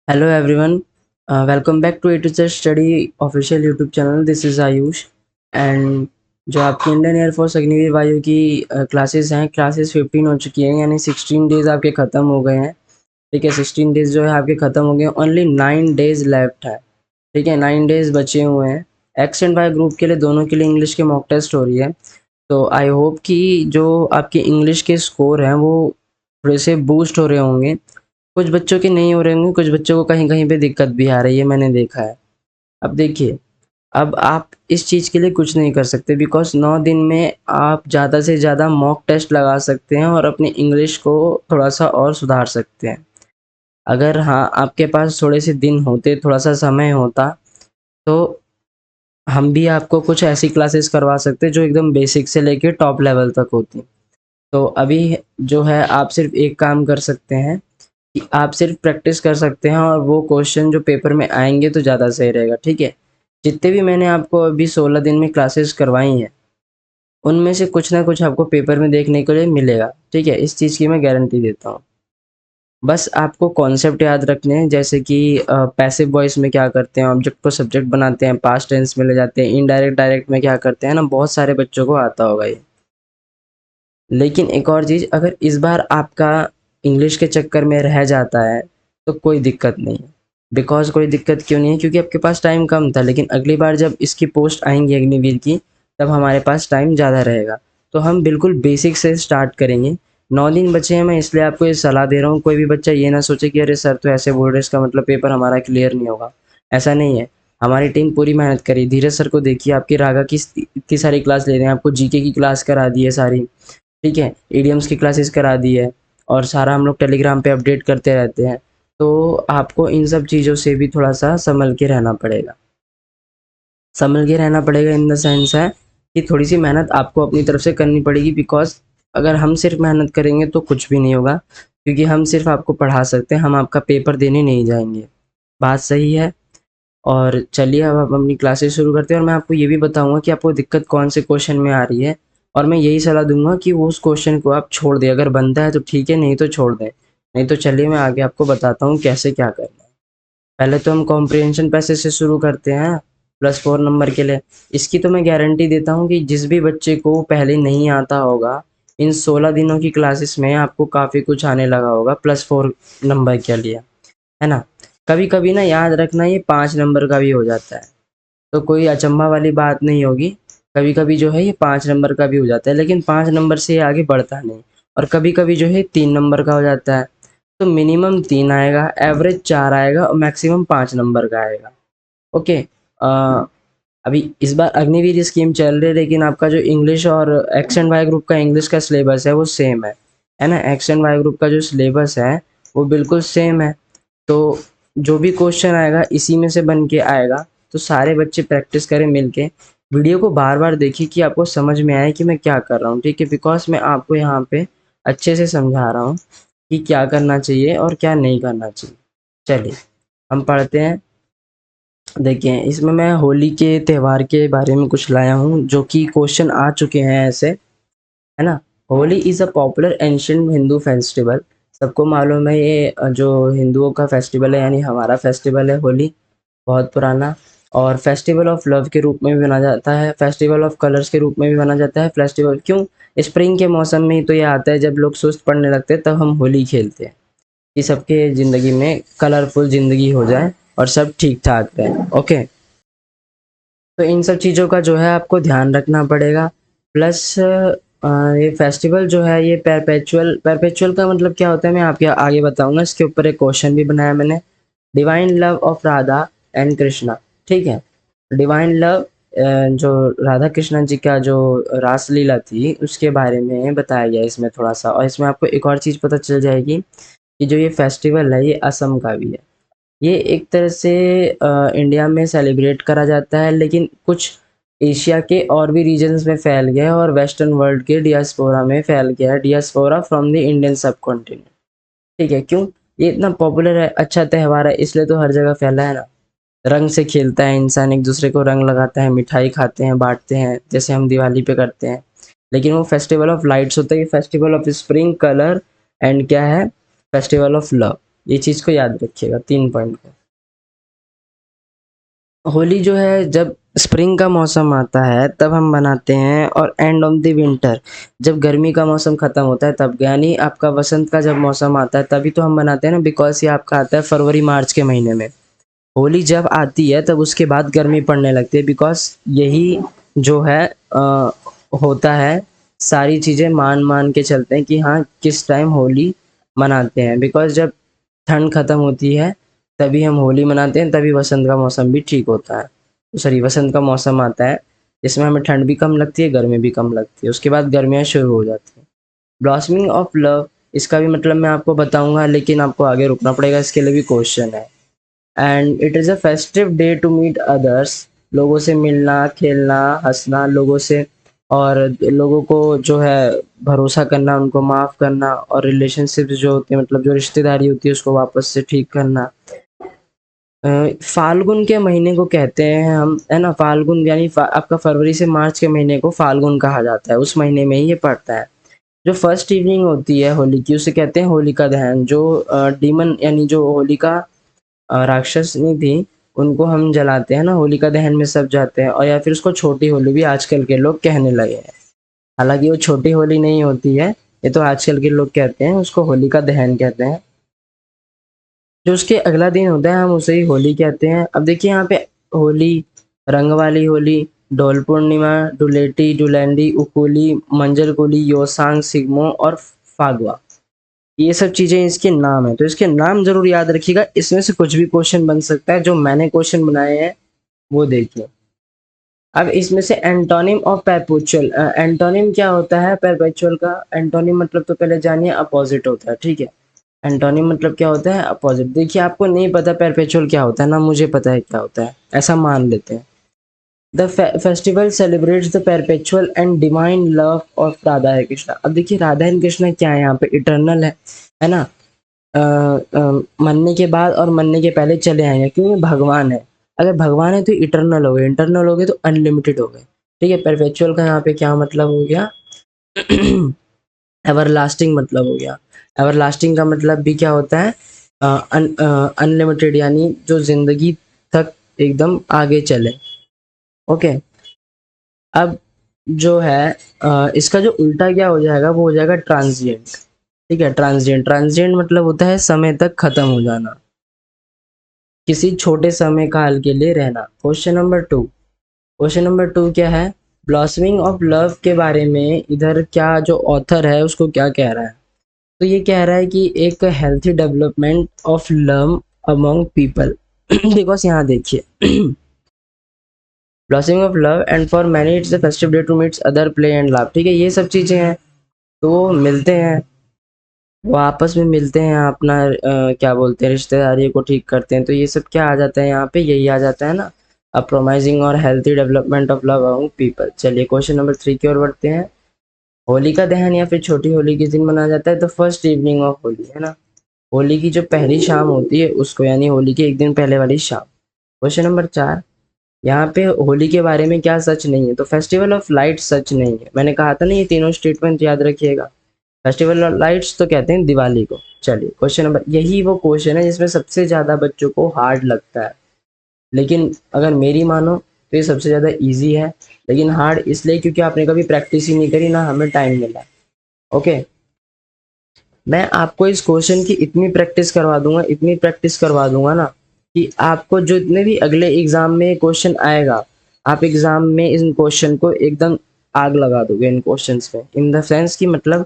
Hello everyone, welcome back to A to Z Study official YouTube channel. This is Ayush and जो आपकी Indian air force Agniveer वायु की classes हैं, classes 15 हो चुकी हैं, यानी 16 डेज आपके ख़त्म हो गए हैं। ठीक है, 16 डेज जो है आपके ख़त्म हो गए हैं। ओनली 9 डेज लेफ्ट है। ठीक है, 9 डेज बचे हुए हैं। एक्स एंड वाई ग्रुप के लिए, दोनों के लिए इंग्लिश के मॉक टेस्ट हो रही है। तो आई होप कि जो आपके इंग्लिश के स्कोर हैं वो थोड़े से बूस्ट हो रहे होंगे। कुछ बच्चों के नहीं हो रहे होंगे, कुछ बच्चों को कहीं-कहीं पे दिक्कत भी आ रही है, मैंने देखा है। अब देखिए, अब आप इस चीज़ के लिए कुछ नहीं कर सकते बिकॉज़ 9 दिन में आप ज़्यादा से ज़्यादा मॉक टेस्ट लगा सकते हैं और अपनी इंग्लिश को थोड़ा-सा और सुधार सकते हैं। अगर हाँ, आपके पास थोड़े से दिन होते, थोड़ा-सा समय होता, तो हम भी आपको कुछ ऐसी क्लासेस करवा सकते जो एकदम बेसिक से लेके टॉप लेवल तक होती। तो अभी जो है आप सिर्फ़ एक काम कर सकते हैं कि आप सिर्फ प्रैक्टिस कर सकते हैं और वो क्वेश्चन जो पेपर में आएँगे तो ज़्यादा सही रहेगा, ठीक है? जितने भी मैंने आपको अभी 16 दिन में क्लासेस करवाई हैं, उनमें से कुछ ना कुछ आपको पेपर में देखने के लिए मिलेगा, ठीक है? इस चीज़ की मैं गारंटी देता हूँ। बस आपको कॉन्सेप्ट याद रखने हैं, जैसे कि पैसिव वॉइस में क्या करते हैं, ऑब्जेक्ट को सब्जेक्ट बनाते हैं, पास्ट टेंस में ले जाते हैं, इनडायरेक्ट डायरेक्ट में क्या करते हैं ना, बहुत सारे बच्चों को आता होगा ये। लेकिन एक और चीज़, अगर इस बार आपका इंग्लिश के चक्कर में रह जाता है, तो कोई दिक्कत नहीं है। बिकॉज़ कोई दिक्कत क्यों नहीं है? क्योंकि आपके पास टाइम कम था, लेकिन अगली बार जब इसकी पोस्ट आएँगी अग्निवीर की, तब हमारे पास टाइम ज़्यादा रहेगा। तो हम बिल्कुल बेसिक से स्टार्ट करेंगे। 9 दिन बचे हैं, मैं इसलिए आपको ये सलाह दे रहा हूँ। कोई भी बच्चा ये ना सोचे कि अरे सर तो ऐसे बोल रहे हैं, इसका मतलब पेपर हमारा क्लियर नहीं होगा। ऐसा नहीं है। हमारी टीम पूरी मेहनत करी। धीरज सर को देखिए, आपकी रागा की इतनी सारी क्लास ले रहे हैं, आपको जीके की क्लास करा दी है सारी। ठीक है, ईडीएम्स की क्लासेस करा दी है और सारा हम लोग टेलीग्राम पे अपडेट करते रहते हैं। तो आपको इन सब चीज़ों से भी थोड़ा-सा सँभल के रहना पड़ेगा। सँभल के रहना पड़ेगा इन द सेंस है कि थोड़ी-सी मेहनत आपको अपनी तरफ से करनी पड़ेगी बिकॉज़ अगर हम सिर्फ़ मेहनत करेंगे तो कुछ भी नहीं होगा, क्योंकि हम सिर्फ़ आपको पढ़ा सकते हैं, हम आपका पेपर देने नहीं जाएँगे। बात सही है? और चलिए अब हम अपनी क्लासेस शुरू करते हैं और मैं आपको ये भी बताऊँगा कि आपको दिक्कत कौन से क्वेश्चन में आ रही है और मैं यही सलाह दूँगा कि वो उस क्वेश्चन को आप छोड़ दें। अगर बनता है तो ठीक है, नहीं तो छोड़ दें। नहीं तो चलिए मैं आगे आपको बताता हूँ कैसे क्या करना है। पहले तो हम कॉम्प्रिहेंशन पैसेज से शुरू करते हैं +4 नंबर के लिए। इसकी तो मैं गारंटी देता हूँ कि जिस भी बच्चे को पहले नहीं आता होगा, इन 16 दिनों की क्लासेस में आपको काफ़ी कुछ आने लगा होगा +4 नंबर के लिए, है ना? कभी-कभी ना याद रखना ये 5 नंबर का भी हो जाता है। तो कोई अचंभा वाली बात नहीं होगी। कभी-कभी जो है ये 5 नंबर का भी हो जाता है, लेकिन 5 नंबर से ये आगे बढ़ता नहीं और कभी-कभी जो है 3 नंबर का हो जाता है। तो मिनिमम 3 आएगा, एवरेज 4 आएगा और मैक्सिमम 5 नंबर का आएगा। ओके। अभी इस बार अग्निवीर स्कीम चल रही है, लेकिन आपका जो इंग्लिश और एक्स एंड वाई ग्रुप का इंग्लिश का सिलेबस है वो सेम है ना? एक्स एंड वाई ग्रुप का जो सिलेबस है वो बिल्कुल सेम है। तो जो भी क्वेश्चन आएगा इसी में से बन के आएगा। तो सारे बच्चे प्रैक्टिस करें मिलके। वीडियो को बार-बार देखिए कि आपको समझ में आए कि मैं क्या कर रहा हूँ, ठीक है? बिकॉज़ मैं आपको यहाँ पे अच्छे से समझा रहा हूँ कि क्या करना चाहिए और क्या नहीं करना चाहिए। चलिए, हम पढ़ते हैं। देखिए, इसमें मैं होली के त्योहार के बारे में कुछ लाया हूँ, जो कि क्वेश्चन आ चुके हैं ऐसे, है ना? Holi is a popular ancient Hindu festival. सबको मालूम है ये जो हिंदुओं का फेस्टिवल है, यानी हमारा फेस्टिवल है होली, बहुत पुराना। और फेस्टिवल ऑफ लव के रूप में भी माना जाता है, फेस्टिवल ऑफ कलर्स के रूप में भी माना जाता है। फेस्टिवल क्यों? स्प्रिंग के मौसम में ही तो ये आता है, जब लोग सुस्त पड़ने लगते हैं तब हम होली खेलते हैं, कि सबके ज़िंदगी में कलरफुल ज़िंदगी हो जाए और सब ठीक-ठाक रहे। ओके? तो इन सब चीज़ों का जो है आपको ध्यान रखना पड़ेगा। प्लस ये फेस्टिवल जो है ये परपेचुअल परपेचुअल का मतलब क्या होता है मैं आपके आगे बताऊँगा। इसके ऊपर एक क्वेश्चन भी बनाया मैंने। Divine love of Radha and Krishna, ठीक है? डिवाइन लव जो राधा कृष्ण जी का जो रासलीला थी उसके बारे में बताया गया है इसमें थोड़ा-सा, और इसमें आपको एक और चीज़ पता चल जाएगी कि जो ये फेस्टिवल है ये असम का भी है। ये एक तरह से इंडिया में सेलिब्रेट करा जाता है, लेकिन कुछ एशिया के और भी रीजन्स में फैल गया है और वेस्टर्न वर्ल्ड के डियास्पोरा में फैल गया है, diaspora from the Indian subcontinent. ठीक है, क्यों? ये इतना पॉपुलर है, अच्छा त्योहार है, इसलिए तो हर जगह फैला है ना। रंग से खेलता है इंसान, एक दूसरे को रंग लगाता है, मिठाई खाते हैं, बाँटते हैं, जैसे हम दिवाली पे करते हैं। लेकिन वो फेस्टिवल ऑफ लाइट्स होता है, ये festival of spring, colour and क्या है? Festival of love. ये चीज़ को याद रखिएगा 3 पॉइंट को। होली जो है जब स्प्रिंग का मौसम आता है तब हम मनाते हैं, और एंड ऑफ द विंटर जब गर्मी का मौसम ख़त्म होता है तब, यानी आपका वसंत का जब मौसम आता है तभी तो हम मनाते हैं ना, बिकॉज़ ये आपका आता है फरवरी मार्च के महीने में। होली जब आती है तब उसके बाद गर्मी पड़ने लगती है, बिकॉज़ यही जो है होता है, सारी चीज़ें मान के चलते हैं कि हाँ, किस टाइम होली मनाते हैं, बिकॉज़ जब ठंड ख़त्म होती है तभी हम होली मनाते हैं, तभी वसंत का मौसम भी ठीक होता है। सॉरी, वसंत का मौसम आता है, इसमें हमें ठंड भी कम लगती है, गर्मी भी कम लगती है, उसके बाद गर्मियाँ शुरू हो जाती हैं। ब्लॉसमिंग ऑफ लव, इसका भी मतलब मैं आपको बताऊँगा, लेकिन आपको आगे रुकना पड़ेगा, इसके लिए भी क्वेश्चन है। And it is a festive day to meet others, लोगों से मिलना, खेलना, हँसना, लोगों से, और लोगों को जो है भरोसा करना, उनको माफ़ करना, और रिलेशनशिप्स जो होती हैं, मतलब जो रिश्तेदारी होती है उसको वापस से ठीक करना। फाल्गुन के महीने को कहते हैं हम, है ना? फाल्गुन यानी आपका फरवरी से मार्च के महीने को फाल्गुन कहा जाता है, उस महीने में ही ये पड़ता है। जो फर्स्ट इवनिंग होती है होली की, उसे कहते हैं होलिका दहन। जो डीमन यानी जो होलिका राक्षसनी थी, उनको हम जलाते हैं ना, होलिका दहन में सब जाते हैं, और या फिर उसको छोटी होली भी आजकल के लोग कहने लगे हैं। हालाँकि वो छोटी होली नहीं होती है, ये तो आजकल के लोग कहते हैं, उसको होलिका दहन कहते हैं। जो उसके अगला दिन होता है हम उसे ही होली कहते हैं। अब देखिए यहाँ पे होली, रंग वाली होली, डोल पूर्णिमा, धुलेटी, धुलैंडी, उकुली, मंजलकुली, योसांग, सिग्मो और फागवा, ये सब चीज़ें इसके नाम हैं, तो इसके नाम ज़रूर याद रखिएगा। इसमें से कुछ भी क्वेश्चन बन सकता है, जो मैंने क्वेश्चन बनाए हैं वो देखिए। अब इसमें से एंटोनिम ऑफ परपेचुअल, एंटोनिम क्या होता है परपेचुअल का? एंटोनिम मतलब तो पहले जानिए, अपोजिट होता है, ठीक है? एंटोनिम मतलब क्या होता है? अपोजिट। देखिए आपको नहीं पता परपेचुअल क्या होता है ना, मुझे पता है क्या होता है, ऐसा मान लेते हैं। The festival celebrates the perpetual and divine love of Radha है कृष्णा। अब देखिए राधा एंड कृष्णा क्या है यहाँ पे? इटर्नल है ना? मरने के बाद और मरने के पहले चले आएंगे, क्योंकि भगवान है। अगर भगवान है तो इटर्नल हो गए, इंटरनल हो गए तो अनलिमिटेड हो गए, ठीक है? परपेचुअल का यहाँ पे क्या मतलब हो गया? एवरलास्टिंग मतलब हो गया। एवरलास्टिंग का मतलब भी क्या होता है? अनलिमिटेड, यानी जो जिंदगी तक एकदम आगे चले। ओके, अब जो है इसका जो उल्टा क्या हो जाएगा, वो हो जाएगा ट्रांजिएंट, ठीक है? ट्रांजिएंट, ट्रांजिएंट मतलब होता है समय तक खत्म हो जाना, किसी छोटे समय काल के लिए रहना। क्वेश्चन नंबर 2, क्वेश्चन नंबर 2 क्या है? ब्लॉसमिंग ऑफ लव के बारे में इधर क्या जो ऑथर है उसको क्या कह रहा है? तो ये कह रहा है कि एक healthy development of love among people. Because यहाँ देखिए, blossoming of love and for many it's the festive day to meets other play and laugh, ठीक है? ये सब चीज़ें हैं, तो वो मिलते हैं, वो आपस में मिलते हैं, अपना क्या बोलते हैं, रिश्तेदारी को ठीक करते हैं, तो ये सब क्या आ जाता है यहाँ पे? यही आ जाता है ना, अ प्रोमाइजिंग और healthy development of love among people. चलिए क्वेश्चन नंबर 3 की ओर बढ़ते हैं। होलिका दहन या फिर छोटी होली किस दिन मनाया जाता है? तो फर्स्ट इवनिंग ऑफ होली, है ना? होली की जो पहली शाम होती है उसको, यानी होली के एक दिन पहले वाली शाम। क्वेश्चन नंबर 4, यहाँ पे होली के बारे में क्या सच नहीं है? तो फेस्टिवल ऑफ लाइट सच नहीं है, मैंने कहा था ना, ये तीनों स्टेटमेंट याद रखिएगा। फेस्टिवल ऑफ लाइट्स तो कहते हैं दिवाली को। चलिए क्वेश्चन नंबर, यही वो क्वेश्चन है जिसमें सबसे ज़्यादा बच्चों को हार्ड लगता है, लेकिन अगर मेरी मानो तो ये सबसे ज़्यादा इजी है, लेकिन हार्ड इसलिए क्योंकि आपने कभी प्रैक्टिस ही नहीं करी, ना हमें टाइम मिला। ओके, मैं आपको इस क्वेश्चन की इतनी प्रैक्टिस करवा दूंगा, इतनी प्रैक्टिस करवा दूंगा ना, कि आपको जो इतने भी अगले एग्जाम में क्वेश्चन आएगा, आप एग्जाम में इन क्वेश्चन को एकदम आग लगा दोगे इन क्वेश्चंस में, इन द सेंस कि मतलब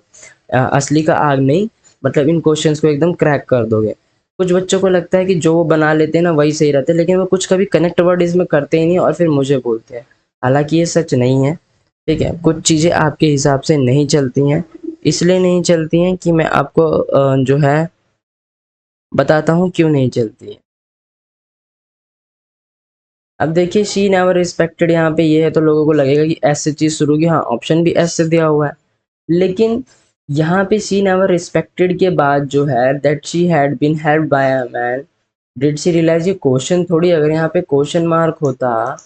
असली का आग नहीं, मतलब इन क्वेश्चंस को एकदम क्रैक कर दोगे। कुछ बच्चों को लगता है कि जो वो बना लेते हैं ना वही सही रहते हैं, लेकिन वो कुछ कभी कनेक्ट वर्ड इसमें करते ही नहीं और फिर मुझे बोलते हैं। हालांकि ये सच नहीं है, ठीक है? कुछ चीज़ें आपके हिसाब से नहीं चलती हैं, इसलिए नहीं चलती हैं कि मैं आपको जो है बताता हूँ क्यों नहीं चलती है। अब देखिए शी नेवर रिस्पेक्टेड, यहाँ पे ये है तो लोगों को लगेगा कि एस से चीज़ शुरू की, हाँ ऑप्शन भी एस से दिया हुआ है, लेकिन यहाँ पे शी नेवर रिस्पेक्टेड के बाद जो है that she had been helped by a man, did she realise, ये क्वेश्चन थोड़ी, अगर यहाँ पे क्वेश्चन मार्क होता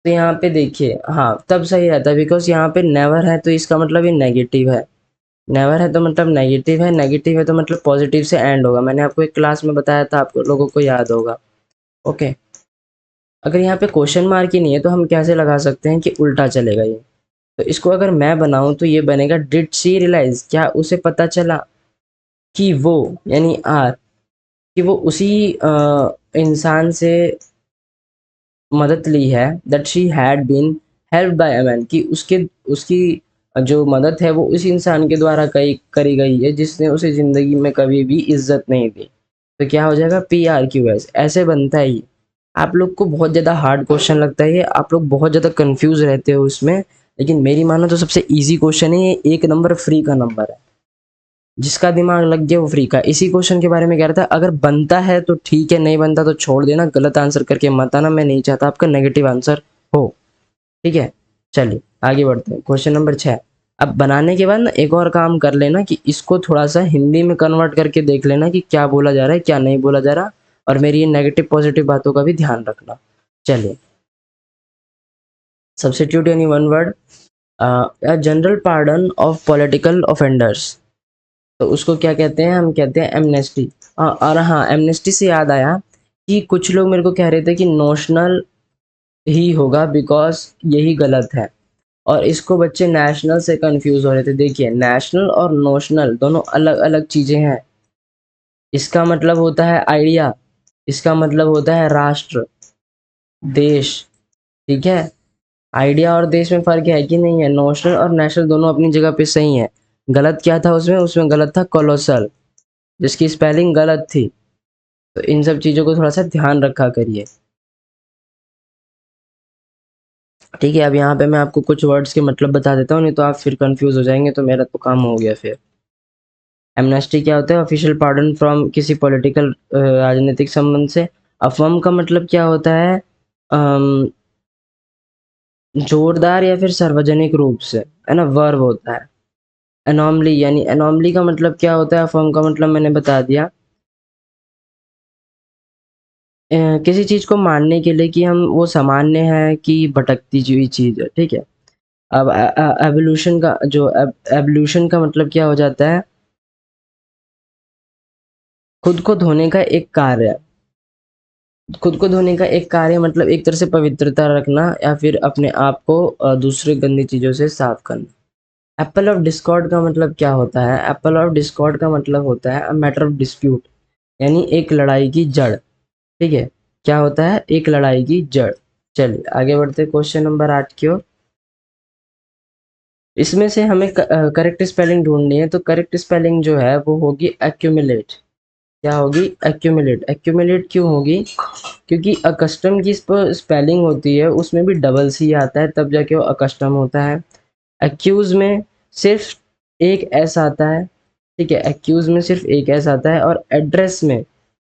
तो यहाँ पे देखिए हाँ तब सही रहता, बिकॉज यहाँ पे नेवर है तो इसका मतलब ये नेगेटिव है, नेवर है तो मतलब नेगेटिव है तो मतलब पॉजिटिव से एंड होगा। मैंने आपको एक क्लास में बताया था, आपको लोगों को याद होगा। ओके, अगर यहाँ पे क्वेश्चन मार्क ही नहीं है तो हम कैसे लगा सकते हैं कि उल्टा चलेगा ये। तो इसको अगर मैं बनाऊं तो ये बनेगा डिड शी रियलाइज, क्या उसे पता चला कि वो, यानी आर, कि वो उसी इंसान से मदद ली है, that she had been help by a man, कि उसके उसकी जो मदद है वो उस इंसान के द्वारा करी गई है जिसने उसे ज़िंदगी में कभी भी इज़्ज़त नहीं दी। तो क्या हो जाएगा, PRQS, ऐसे बनता है ये। आप लोग को बहुत ज़्यादा हार्ड क्वेश्चन लगता है ये, आप लोग बहुत ज़्यादा कन्फ्यूज़ रहते हो इसमें, लेकिन मेरी मानो तो सबसे ईज़ी क्वेश्चन है ये, 1 नंबर फ्री का नंबर है। जिसका दिमाग लग गया वो फ्री का। इसी क्वेश्चन के बारे में कह रहा था, अगर बनता है तो ठीक है, नहीं बनता तो छोड़ देना, गलत आंसर करके मत आना, मैं नहीं चाहता आपका नेगेटिव आंसर हो। ठीक है, चलिए आगे बढ़ते हैं। Question number 6। अब बनाने के बाद ना एक और काम कर लेना कि इसको थोड़ा सा हिंदी में कन्वर्ट करके देख लेना कि क्या बोला जा रहा है क्या नहीं बोला जा रहा, और मेरी ये नेगेटिव पॉजिटिव बातों का भी ध्यान रखना। चलिए, सब्स्टिट्यूट यानी one word, general pardon of political offenders, तो उसको क्या कहते हैं, हम कहते हैं एमनेस्टी। और हाँ, एमनेस्टी से याद आया कि कुछ लोग मेरे को कह रहे थे कि नोशनल ही होगा, बिकॉज यही गलत है, और इसको बच्चे नेशनल से कंफ्यूज हो रहे थे। देखिए, नेशनल और नोशनल दोनों अलग अलग चीजें हैं। इसका मतलब होता है आइडिया, इसका मतलब होता है राष्ट्र, देश। ठीक है, आइडिया और देश में फर्क है कि नहीं है। नोशनल और नेशनल दोनों अपनी जगह पे सही है। गलत क्या था उसमें, उसमें गलत था कोलोसल, जिसकी स्पेलिंग गलत थी। तो इन सब चीज़ों को थोड़ा सा ध्यान रखा करिए। ठीक है, अब यहाँ पे मैं आपको कुछ वर्ड्स के मतलब बता देता हूँ, नहीं तो आप फिर कंफ्यूज हो जाएंगे, तो मेरा तो काम हो गया फिर। एमनेस्टी क्या होता है, ऑफिशियल पार्डन फ्रॉम किसी पॉलिटिकल राजनीतिक संबंध से। अफर्म का मतलब क्या होता है, अम, जोरदार या फिर सार्वजनिक रूप से, है ना, वर्ब होता है। एनॉमली, यानी एनॉमली का मतलब क्या होता है, अफर्म का मतलब मैंने बता दिया। किसी चीज़ को मानने के लिए कि हम वो सामान्य है कि भटकती हुई चीज़ है। ठीक है, अब एवोल्यूशन का जो एवोल्यूशन का मतलब क्या हो जाता है, खुद को धोने का एक कार्य। खुद को धोने का एक कार्य मतलब एक तरह से पवित्रता रखना, या फिर अपने आप को दूसरे गंदी चीज़ों से साफ करना। एप्पल ऑफ डिस्कॉर्ड का मतलब क्या होता है, एप्पल ऑफ डिस्कॉर्ड का मतलब होता है अ मैटर ऑफ डिस्प्यूट, यानी एक लड़ाई की जड़। ठीक है, क्या होता है, एक लड़ाई की जड़। चलिए आगे बढ़ते, क्वेश्चन नंबर 8 की ओर। इसमें से हमें करेक्ट स्पेलिंग ढूंढनी है, तो करेक्ट स्पेलिंग जो है वो होगी एक्यूमुलेट। क्या होगी, एक्यूमुलेट। एक्यूमुलेट क्यों होगी, क्योंकि अकस्टम की स्पेलिंग होती है उसमें भी डबल सी आता है, तब जाके वो अकस्टम होता है। एक्यूज में सिर्फ एक एस आता है। ठीक है, एक्यूज में सिर्फ एक एस आता है, और एड्रेस में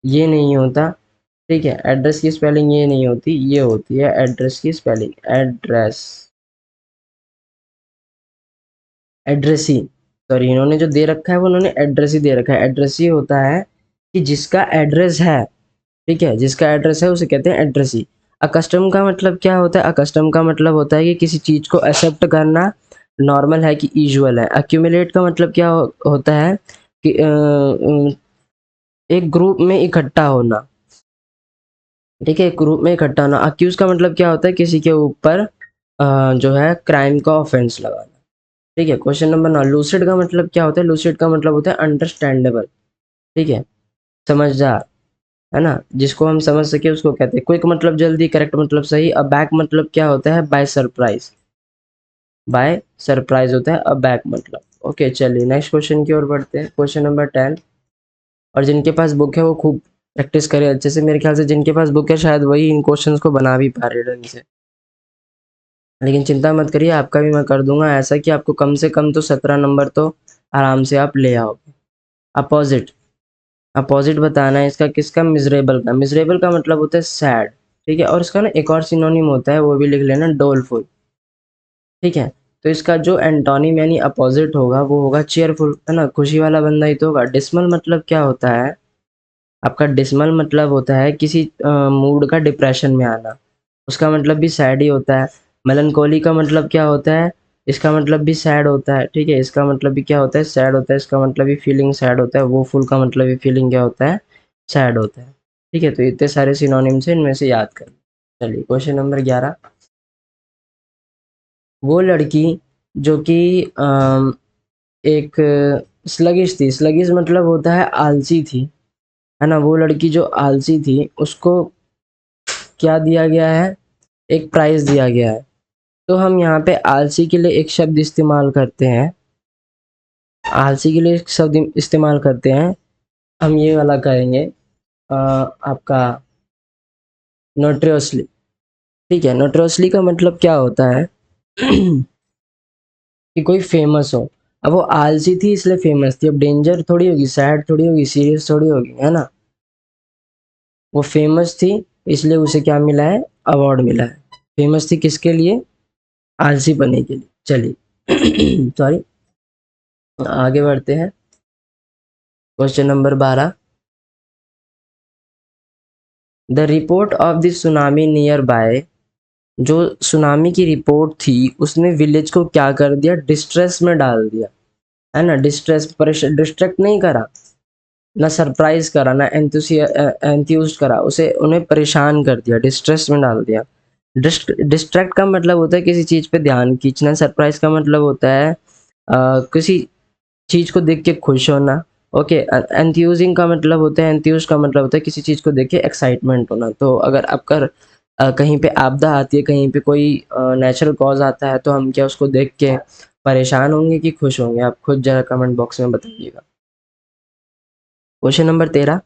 ये नहीं होता। ठीक है, एड्रेस की स्पेलिंग ये नहीं होती, ये होती है एड्रेस की स्पेलिंग, एड्रेस, एड्रेसी। सॉरी, इन्होंने जो दे रखा है वो उन्होंने एड्रेस ही दे रखा है। एड्रेस ही होता है कि जिसका एड्रेस है। ठीक है, जिसका एड्रेस है उसे कहते हैं एड्रेसी। अकस्टम का मतलब क्या होता है, अकस्टम का मतलब होता है कि किसी चीज़ को एक्सेप्ट करना नॉर्मल है कि यूजुअल है। अक्यूमुलेट का मतलब क्या होता है कि एक ग्रुप में इकट्ठा होना। ठीक है, एक ग्रुप में इकट्ठा होना। अक्यूज का मतलब क्या होता है, किसी के ऊपर जो है क्राइम का ऑफेंस लगाना। ठीक है, क्वेश्चन नंबर 9। लूसिड का मतलब क्या होता है, लूसिड का मतलब होता है अंडरस्टैंडेबल। ठीक है, समझदार, है ना, जिसको हम समझ सके उसको कहते हैं। क्विक मतलब जल्दी, करेक्ट मतलब सही। अब बैक मतलब क्या होता है, बाय सरप्राइज, बाय सरप्राइज होता है अब बैक मतलब। ओके, चलिए नेक्स्ट क्वेश्चन की ओर बढ़ते हैं, क्वेश्चन नंबर 10। और जिनके पास बुक है वो खूब प्रैक्टिस करे अच्छे से। मेरे ख्याल से जिनके पास बुक है शायद वही इन क्वेश्चंस को बना भी पा रहे ढंग से, लेकिन चिंता मत करिए, आपका भी मैं कर दूंगा ऐसा कि आपको कम से कम तो 17 नंबर तो आराम से आप ले आओगे। अपोजिट, अपोजिट बताना है इसका, किसका, मिजरेबल का। मिजरेबल का मतलब होता है सैड। ठीक है, और इसका ना एक और सिनोनिम होता है, वो भी लिख लेना, डोलफुल। ठीक है, तो इसका जो एंटोनिम यानी अपोजिट होगा वो होगा चेयरफुल, है ना, खुशी वाला बंदा ही तो होगा। डिसमल मतलब क्या होता है आपका, डिसमल मतलब होता है किसी मूड का डिप्रेशन में आना, उसका मतलब भी सैड ही होता है। मेलनकोली का मतलब क्या होता है, इसका मतलब भी सैड होता है, ठीक है, इसका मतलब भी क्या होता है, सैड होता है, इसका मतलब भी फीलिंग सैड होता है, वो फुल का मतलब भी फीलिंग क्या होता है, सैड होता है, ठीक है। तो इतने सारे सिनोनिम्स हैं, इनमें से याद कर। चलिए क्वेश्चन नंबर 11। वो लड़की जो कि एक स्लगिश थी, स्लगिश मतलब होता है आलसी थी, है ना, वो लड़की जो आलसी थी उसको क्या दिया गया है, एक प्राइज दिया गया है। तो हम यहाँ पे आलसी के लिए एक शब्द इस्तेमाल करते हैं, आलसी के लिए एक शब्द इस्तेमाल करते हैं, हम ये वाला करेंगे आपका नोट्रियसली, ठीक है। नोट्रियसली का मतलब क्या होता है कि कोई फेमस हो। अब वो आलसी थी इसलिए फेमस थी, अब डेंजर थोड़ी होगी, सैड थोड़ी होगी, सीरियस थोड़ी होगी, है ना। वो फेमस थी इसलिए उसे क्या मिला है, अवार्ड मिला है। फेमस थी किसके लिए, आलसी बनने के लिए। चलिए सॉरी, आगे बढ़ते हैं। Question number 12। The report of the tsunami near by, जो सुनामी की रिपोर्ट थी उसने विलेज को क्या कर दिया, डिस्ट्रेस में डाल दिया, है ना। डिस्ट्रेस, डिस्ट्रैक्ट नहीं करा, ना सरप्राइज करा, ना एंथ्यूज करा, उसे उन्हें परेशान कर दिया, डिस्ट्रेस में डाल दिया। डिस्ट्रैक्ट का मतलब होता है किसी चीज पे ध्यान खींचना, सरप्राइज का मतलब होता है किसी चीज को देख के खुश होना। ओके, एंथ्यूजिंग का मतलब होता है, एंथ्यूज का मतलब होता है किसी चीज को देख के एक्साइटमेंट होना। तो अगर आपका कहीं पे आपदा आती है, कहीं पे कोई नेचुरल कॉज आता है, तो हम क्या उसको देख के परेशान होंगे कि खुश होंगे, आप खुद जरा कमेंट बॉक्स में बताइएगा। क्वेश्चन नंबर 13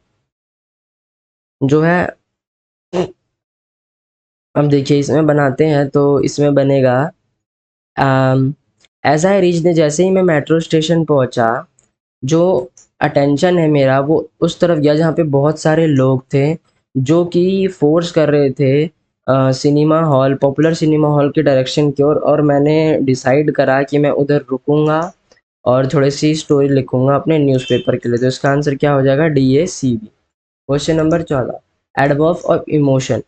जो है, अब देखिए इसमें बनाते हैं तो इसमें बनेगा एज आई रीच ने, जैसे ही मैं मेट्रो स्टेशन पहुंचा, जो अटेंशन है मेरा वो उस तरफ गया जहाँ पे बहुत सारे लोग थे जो कि फोर्स कर रहे थे cinema hall, popular cinema hall की डायरेक्शन की ओर, और मैंने डिसाइड करा कि मैं उधर रुकूंगा और थोड़ी सी स्टोरी लिखूंगा अपने न्यूज़पेपर के लिए। तो इसका आंसर क्या हो जाएगा, DACB। Question number 14। Adverb of emotion,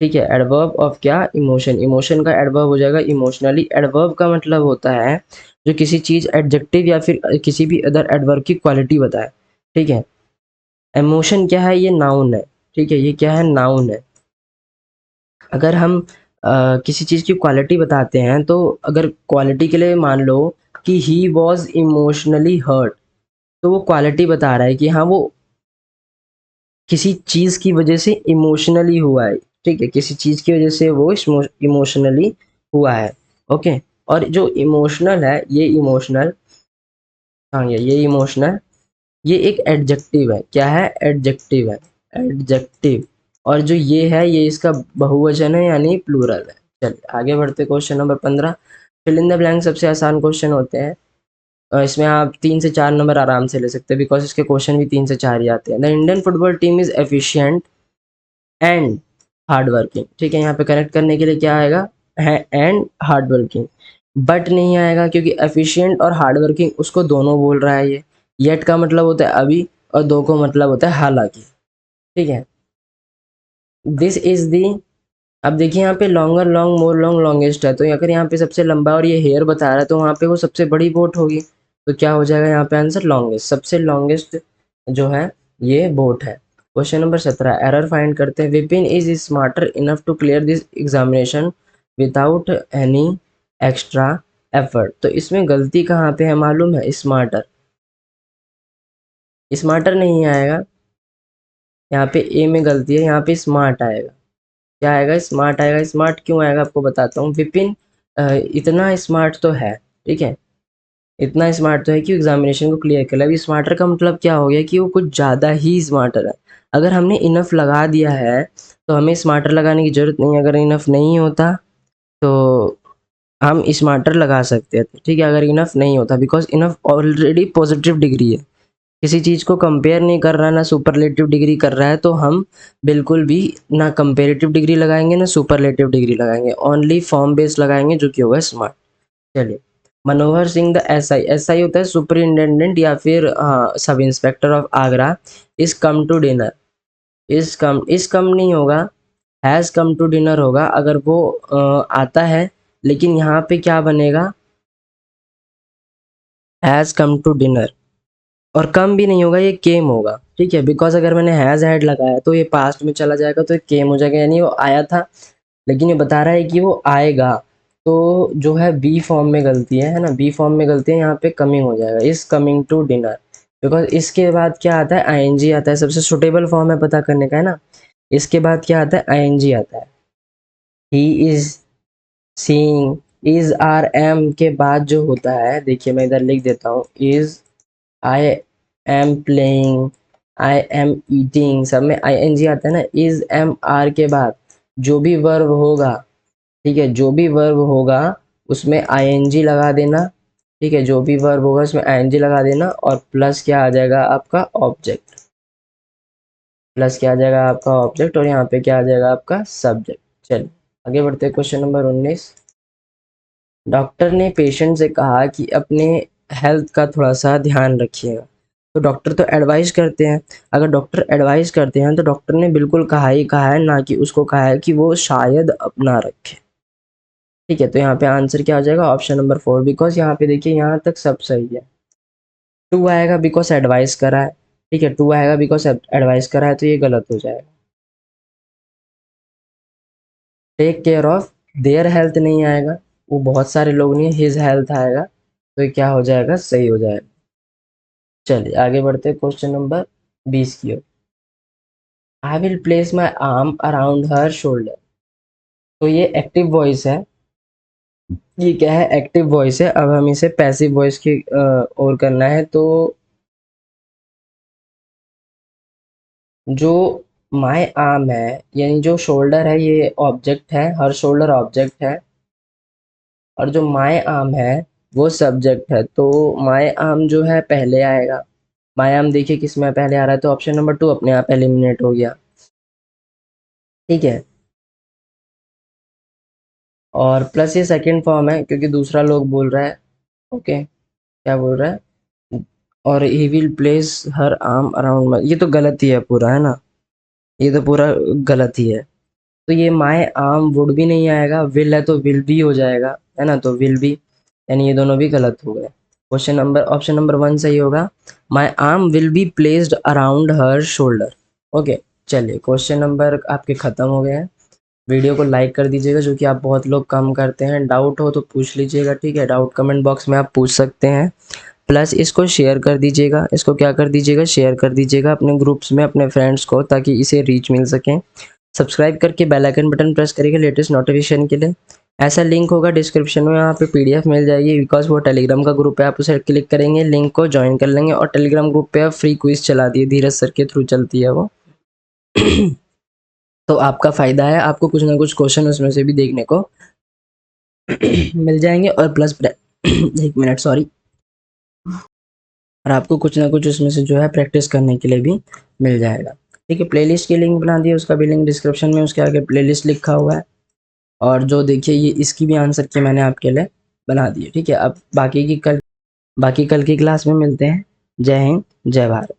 ठीक है, एडवर्ब ऑफ क्या, इमोशन, इमोशन का एडवर्ब हो जाएगा इमोशनली। एडवर्ब का मतलब होता है जो किसी चीज एडजेक्टिव या फिर किसी भी अदर एडवर्ब की क्वालिटी बताए, ठीक है। इमोशन क्या है, ये नाउन है, ठीक है, ये क्या है, नाउन है। अगर हम किसी चीज की क्वालिटी बताते हैं तो अगर क्वालिटी के लिए मान लो कि ही वॉज इमोशनली हर्ट, तो वो क्वालिटी बता रहा है कि हाँ वो किसी चीज की वजह से इमोशनली हुआ है, ठीक है, किसी चीज की वजह से वो इमोशनली हुआ है। ओके, और जो इमोशनल है, ये इमोशनल, हाँ ये इमोशनल, ये एक एडजेक्टिव है, क्या है, एडजेक्टिव है, एडजेक्टिव। और जो ये है ये इसका बहुवचन है यानी प्लूरल है। चलिए आगे बढ़ते, question number 15। Fill in the blank सबसे आसान क्वेश्चन होते हैं, इसमें आप 3 से 4 नंबर आराम से ले सकते हैं, बिकॉज इसके क्वेश्चन भी 3 से 4 ही आते हैं। The Indian football team is efficient and hard working, ठीक है, यहाँ पे कनेक्ट करने के लिए क्या आएगा, है एंड हार्ड वर्किंग, बट नहीं आएगा क्योंकि एफिशिएंट और हार्ड वर्किंग उसको दोनों बोल रहा है ये। येट का मतलब होता है अभी, और दो को मतलब होता है हालांकि, ठीक है। दिस इज दी, अब देखिए यहाँ पे लॉन्गर, लॉन्ग, मोर, लॉन्ग, लॉन्गेस्ट है, तो अगर यहाँ पे सबसे लंबा और ये हेयर बता रहा है तो वहाँ पे वो सबसे बड़ी बोट होगी, तो क्या हो जाएगा यहाँ पे आंसर, लॉन्गेस्ट, सबसे लॉन्गेस्ट जो है ये बोट है। Question number 17। एरर फाइंड करते हैं। Vipin is smarter enough to clear this examination without any extra effort, तो इसमें गलती कहाँ पे है मालूम है, स्मार्टर, स्मार्टर नहीं आएगा, यहाँ पे ए में गलती है, यहाँ पे स्मार्ट आएगा। क्या आएगा, स्मार्ट आएगा। स्मार्ट क्यों आएगा आपको बताता हूँ। विपिन इतना स्मार्ट तो है, ठीक है, इतना स्मार्ट तो है कि एग्जामिनेशन को क्लियर कर ले। अभी स्मार्टर का मतलब क्या हो गया कि वो कुछ ज़्यादा ही स्मार्टर है। अगर हमने इनफ लगा दिया है तो हमें स्मार्टर लगाने की ज़रूरत नहीं है, अगर इनफ नहीं होता तो हम स्मार्टर लगा सकते थे, ठीक है, अगर इनफ नहीं होता, because enough already positive degree है, किसी चीज़ को कंपेयर नहीं कर रहा है, ना सुपरलेटिव डिग्री कर रहा है, तो हम बिल्कुल भी ना कंपेरेटिव डिग्री लगाएंगे ना सुपरलेटिव डिग्री लगाएंगे, ओनली फॉर्म बेस लगाएंगे जो कि होगा स्मार्ट। चलिए, Manohar Singh the SI, SI होता है सुपरिंटेंडेंट या फिर sub inspector of Agra, is come to dinner, is come नहीं होगा, हैज़ कम टू डिनर होगा। अगर वो आता है, लेकिन यहाँ पे क्या बनेगा, हैज़ कम टू डिनर, और कम भी नहीं होगा, ये केम होगा, ठीक है, बिकॉज अगर मैंने हैज़ हैड लगाया तो ये पास्ट में चला जाएगा तो ये केम हो जाएगा, यानी वो आया था, लेकिन ये बता रहा है कि वो आएगा, तो जो है बी फॉर्म में गलती है ना, बी फॉर्म में गलती है, यहाँ पे कमिंग हो जाएगा, is coming to dinner, because इसके बाद क्या आता है, आईएनजी आता है, सबसे सुटेबल फॉर्म है पता करने का, है ना। इसके बाद क्या आता है, आईएनजी आता है, he is seeing, is are am के बाद जो होता है, देखिए मैं इधर लिख देता हूँ, is, I am playing, I am eating, सब में आईएनजी आता है ना, इज एम आर के बाद जो भी वर्ब होगा, ठीक है, जो भी वर्ब होगा उसमें आईएनजी लगा देना, ठीक है, जो भी वर्ब होगा उसमें आईएनजी लगा देना, और प्लस क्या आ जाएगा आपका ऑब्जेक्ट, प्लस क्या आ जाएगा आपका ऑब्जेक्ट, और यहाँ पे क्या आ जाएगा आपका सब्जेक्ट। चलिए आगे बढ़ते हैं, क्वेश्चन नंबर 19। डॉक्टर ने पेशेंट से कहा कि अपने हेल्थ का थोड़ा सा ध्यान रखिएगा, तो डॉक्टर तो एडवाइस करते हैं, अगर डॉक्टर एडवाइस करते हैं तो डॉक्टर ने बिल्कुल कहा ही कहा है, ना कि उसको कहा है कि वो शायद अपना रखे, ठीक है, तो यहाँ पे आंसर क्या हो जाएगा, ऑप्शन नंबर 4, बिकॉज यहाँ पे देखिए यहाँ तक सब सही है। 2 आएगा बिकॉज एडवाइस करा है, ठीक है, 2 आएगा बिकॉज एडवाइस करा है, तो ये गलत हो जाएगा। Take care of their health नहीं आएगा, वो बहुत सारे लोग नहीं, हिज हेल्थ आएगा, तो ये क्या हो जाएगा, सही हो जाएगा। चलिए आगे बढ़ते हैं, क्वेश्चन नंबर 20 की ओर। I will place my arm around her shoulder, तो ये एक्टिव वॉइस है, ये क्या है, एक्टिव वॉइस है, अब हम इसे पैसिव वॉइस की ओर करना है, तो जो माई आर्म है, यानी जो शोल्डर है ये ऑब्जेक्ट है, हर शोल्डर ऑब्जेक्ट है, और जो माई आर्म है वो सब्जेक्ट है, तो माई आर्म जो है पहले आएगा, माई आर्म देखिए किस में पहले आ रहा है, तो ऑप्शन नंबर 2 अपने आप एलिमिनेट हो गया, ठीक है, और प्लस ये सेकंड फॉर्म है क्योंकि दूसरा लोग बोल रहा है, ओके, क्या बोल रहा है, और he will place her arm around, ये तो गलत ही है पूरा, है ना, ये तो पूरा गलत ही है, तो ये माई आर्म वुड भी नहीं आएगा, विल है तो विल भी हो जाएगा, है ना, तो विल भी, यानी ये दोनों भी गलत हो गए, क्वेश्चन नंबर ऑप्शन नंबर 1 सही होगा, माई arm will be placed around her shoulder, okay. चलिए क्वेश्चन नंबर आपके ख़त्म हो गए हैं, वीडियो को लाइक कर दीजिएगा, जो कि आप बहुत लोग कम करते हैं, डाउट हो तो पूछ लीजिएगा, ठीक है, डाउट कमेंट बॉक्स में आप पूछ सकते हैं, प्लस इसको शेयर कर दीजिएगा, इसको क्या कर दीजिएगा, शेयर कर दीजिएगा अपने ग्रुप्स में अपने फ्रेंड्स को, ताकि इसे रीच मिल सके, सब्सक्राइब करके बेल आइकन बटन प्रेस करिएगा लेटेस्ट नोटिफिकेशन के लिए, ऐसा लिंक होगा डिस्क्रिप्शन में, वहाँ पे पीडीएफ मिल जाएगी, बिकॉज वो टेलीग्राम का ग्रुप है, आप उसे क्लिक करेंगे, लिंक को ज्वाइन कर लेंगे, और टेलीग्राम ग्रुप पे अब फ्री क्विज चला दिए, धीरज सर के थ्रू चलती है वो तो आपका फ़ायदा है, आपको कुछ ना कुछ क्वेश्चन उसमें से भी देखने को मिल जाएंगे, और प्लस 1 मिनट सॉरी, और आपको कुछ ना कुछ उसमें से जो है प्रैक्टिस करने के लिए भी मिल जाएगा, ठीक है, प्लेलिस्ट की लिंक बना दी है, उसका भी लिंक डिस्क्रिप्शन में, उसके आगे प्लेलिस्ट लिखा हुआ है, और जो देखिए ये इसकी भी आंसर की मैंने आपके लिए बना दी है, ठीक है, अब बाकी कल की क्लास में मिलते हैं, जय हिंद जय भारत।